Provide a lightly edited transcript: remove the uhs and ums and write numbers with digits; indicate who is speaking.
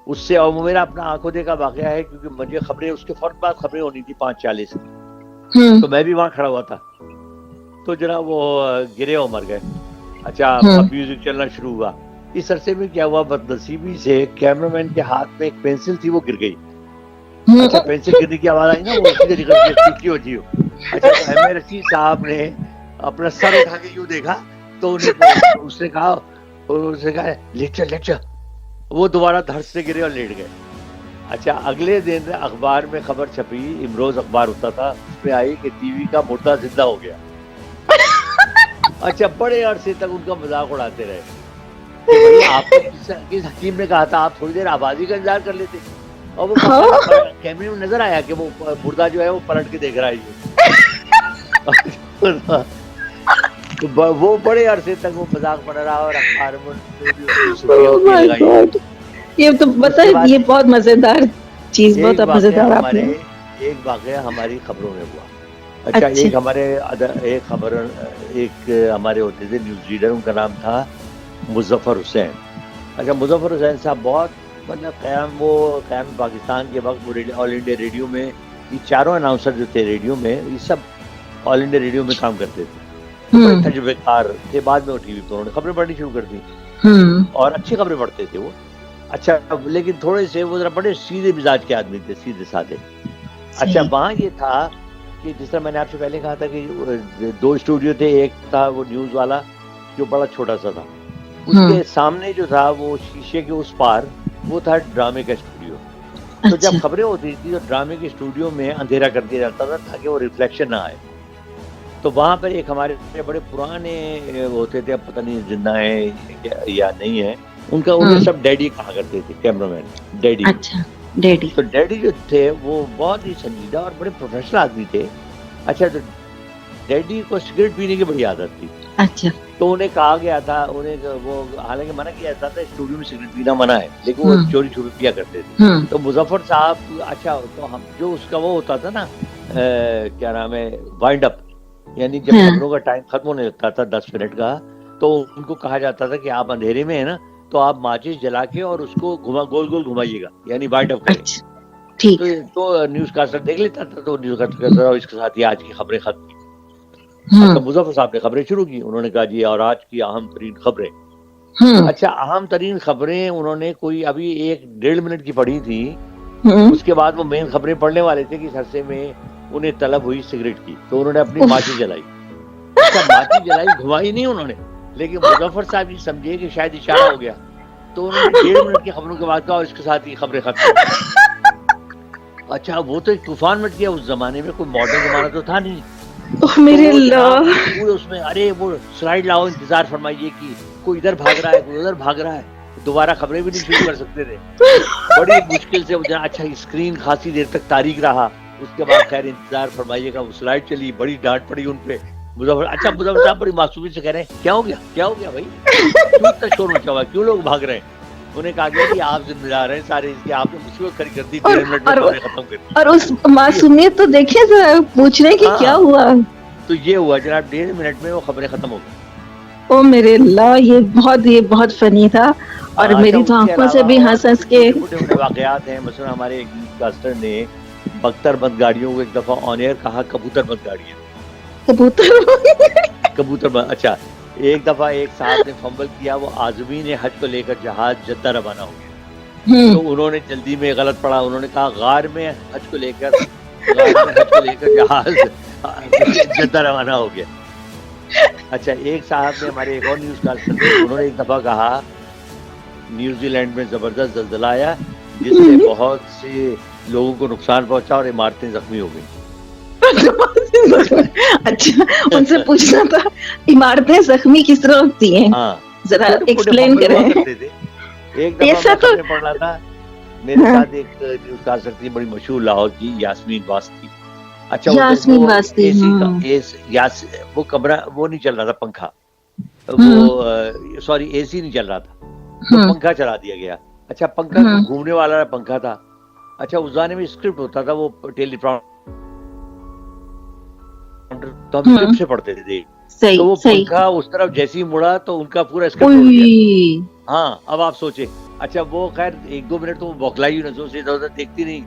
Speaker 1: उससे, और वो मेरा अपना आंखों देखा वाकया है, क्योंकि मुझे खबरें, उसके फौरन बाद खबरें होनी थी 5:40 की, तो मैं भी वहां खड़ा हुआ था। तो जरा वो गिरे और मर गए। अच्छा, अब म्यूजिक चलना शुरू हुआ। इस अरसे में क्या हुआ, बदनसीबी से कैमरामैन के हाथ में एक पेंसिल थी, वो गिर गई। अच्छा, पेंसिल गिरने की आवाज आई ना, वो सीधे निकल के सीटी होती हो। अच्छा, तो एम रशीद साहब ने अपना सर उठा के यूं देखा, तो उसने कहा लेक्चर लेक्चर। वो दोबारा धड़ से गिरे और लेट गए। अच्छा, अगले दिन अखबार में खबर छपी, इमरोज अखबार होता था, उसमें आई कि टीवी का मुर्दा जिंदा हो गया। अच्छा, बड़े अरसे तक उनका मजाक उड़ाते रहे कि भाई आपको किस हकीम ने कहा था, आप थोड़ी देर आबादी का इंतजार कर लेते। और वो कैमरे में नजर आया कि वो मुर्दा जो है वो पलट के देख रहा है। तो वो बड़े अरसे तक वो मजाक बना रहा, और अखबार में भी उसकी सुर्खियां लगाई।
Speaker 2: ये तो पता है, ये बहुत मजेदार चीज, बहुत मजेदार आपने।
Speaker 1: एक वाकया हमारी खबरों में हुआ। अच्छा, एक हमारे होते थे न्यूज रीडर, उनका नाम था मुजफ्फर हुसैन। अच्छा, मुजफ्फर हुसैन साहब बहुत, मतलब क़याम पाकिस्तान के वक्त वो ऑल इंडिया रेडियो में, ये चारों अनाउंसर जो थे रेडियो में, ये सब ऑल इंडिया रेडियो में काम करते थे, तो बड़े तजुर्बेकार थे। बाद में वो टीवी पर उन्होंने खबरें पढ़नी शुरू कर दी, और अच्छी खबरें पढ़ते थे वो। अच्छा, लेकिन थोड़े से वो जरा बड़े सीधे मिजाज के आदमी थे, सीधे साधे। अच्छा, वहाँ ये था कि जिस तरह मैंने आपसे पहले कहा था कि 2 स्टूडियो थे, एक था वो न्यूज वाला जो बड़ा छोटा सा था, उसके सामने जो था वो शीशे के उस पार वो था ड्रामे का स्टूडियो। तो जब खबरें होती थी तो ड्रामे के स्टूडियो में अंधेरा कर दिया जाता था ताकि वो रिफ्लेक्शन ना आए। तो वहां पर एक हमारे बड़े पुराने होते थे, अब पता नहीं जिंदा है या नहीं है, उन्हें सब डैडी कहा करते थे, कैमरामैन डैडी।
Speaker 2: अच्छा, डैडी।
Speaker 1: तो डैडी जो थे वो बहुत ही संजीदा और बड़े प्रोफेशनल आदमी थे। अच्छा, तो डैडी को सिगरेट पीने की बड़ी आदत थी।
Speaker 2: अच्छा,
Speaker 1: तो उन्हें कहा गया था, वो हालांकि मना किया जाता था, स्टूडियो में सिगरेट पीना मना है, लेकिन वो चोरी छुपे पिया करते थे। तो मुजफ्फर साहब, अच्छा, तो हम जो उसका वो होता था ना, क्या नाम है, वाइंड अप, यानी जब खबरों का टाइम खत्म होने लगता था 10 मिनट का, तो उनको कहा जाता था कि आप अंधेरे में है ना, तो आप माचिस जला के और उसको गोल गोल घुमाइएगा, यानी वाइंड अप करें।
Speaker 2: ठीक।
Speaker 1: तो न्यूज कास्टर देख लेता था, तो न्यूज कास्टर कहता था इसके साथ ही आज की खबरें खत्म। अच्छा, मुजफ्फर साहब ने खबरें शुरू की, उन्होंने कहा जी और आज की अहम तरीन खबरें। अच्छा, अहम तरीन खबरें उन्होंने कोई अभी 1-1.5 मिनट की पढ़ी थी, उसके बाद वो मेन खबरें पढ़ने वाले थे कि इस अरसे में उन्हें तलब हुई सिगरेट की, तो उन्होंने अपनी माचिस जलाई। अच्छा, माचिस जलाई, घुमाई नहीं उन्होंने, लेकिन मुजफ्फर साहब जी समझे कि शायद इशारा हो गया, तो उन्होंने 1.5 मिनट की खबरों के बाद कहा और इसके साथ ही खबरें खत्म। अच्छा, वो तो एक तूफान मच गया उस जमाने में, कोई मॉडर्न जमाना तो था नहीं।
Speaker 2: मेरे अल्लाह,
Speaker 1: पूरे उसमें, अरे वो स्लाइड लाओ, इंतजार फरमाइए कि कोई इधर भाग रहा है, कोई उधर भाग रहा है, दोबारा खबरें भी नहीं शुरू कर सकते थे, बड़ी मुश्किल से। अच्छा, स्क्रीन खासी देर तक तारीख रहा, उसके बाद खैर इंतजार फरमाइएगा, वो स्लाइड चली, बड़ी डांट पड़ी उनपे। मुजफ्फर साहब बड़ी मासूमी से कह रहे हैं क्या हो गया भाई, क्यों इतना शोर मचा हुआ, क्यों लोग भाग रहे हैं। उन्हें कहा गया कि आप जिम्मेदार हैं सारे इसके, आपने मुसीबत खड़ी कर दी, 1.5 मिनट में खबरें खत्म कर दी।
Speaker 2: और उस मासूमियत तो देखिए जरा, पूछने की क्या हुआ।
Speaker 1: तो ये हुआ जनाब, 1.5 मिनट में वो खबरें खत्म हो गई।
Speaker 2: ओ मेरे अल्लाह, ये बहुत फनी था, और मेरी तो आंखों से भी हंस के
Speaker 1: छोटे-मोटे वाकयात हैं। मसलन हमारे एक न्यूज़कास्टर ने बख्तरबंद गाड़ियों को एक दफा ऑन एयर कहा कबूतरबंद गाड़ियां। कबूतरबंद। अच्छा, एक दफा एक साहब ने फंबल किया, वो आज़मीन हज को लेकर जहाज जद्दा रवाना हो गया, तो उन्होंने जल्दी में गलत पढ़ा, उन्होंने कहा गार में हज को लेकर जहाज जद्दा रवाना हो गया। अच्छा, एक साहब ने, हमारे एक और न्यूज़कास्टर ने, उन्होंने एक दफा कहा न्यूजीलैंड में जबरदस्त ज़लज़ला आया जिससे बहुत से लोगों को नुकसान पहुंचा और इमारतें जख्मी हो गई।
Speaker 2: अच्छा, उनसे पूछना था इमारतें जख्मी किस तरह होती हैं?
Speaker 1: हाँ,
Speaker 2: जरा एक्सप्लेन करें।
Speaker 1: एक दफा मैं खबरें पढ़ रहा था, मेरे साथ एक न्यूज़कास्टर थी बड़ी मशहूर लाहौर की, यास्मीन वास्ती। अच्छा,
Speaker 2: यास्मीन वास्ती,
Speaker 1: वो कमरा वो नहीं चल रहा था, पंखा, वो सॉरी एसी नहीं चल रहा था, तो पंखा चला दिया गया। अच्छा, पंखा घूमने वाला पंखा था। अच्छा, उस जमाने में स्क्रिप्ट होता था, वो टेलीप्रॉम्प्टर, तो हम स्क्रिप्ट से पढ़ते थे।
Speaker 2: सही,
Speaker 1: तो वो पंखा उस तरफ जैसे ही मुड़ा तो उनका पूरा स्क्रिप्ट उड़ गया। हाँ, अब आप सोचे। अच्छा वो खैर 1-2 मिनट तो वो बौखलाई हुई ना, सीधा उधर देखती नहीं।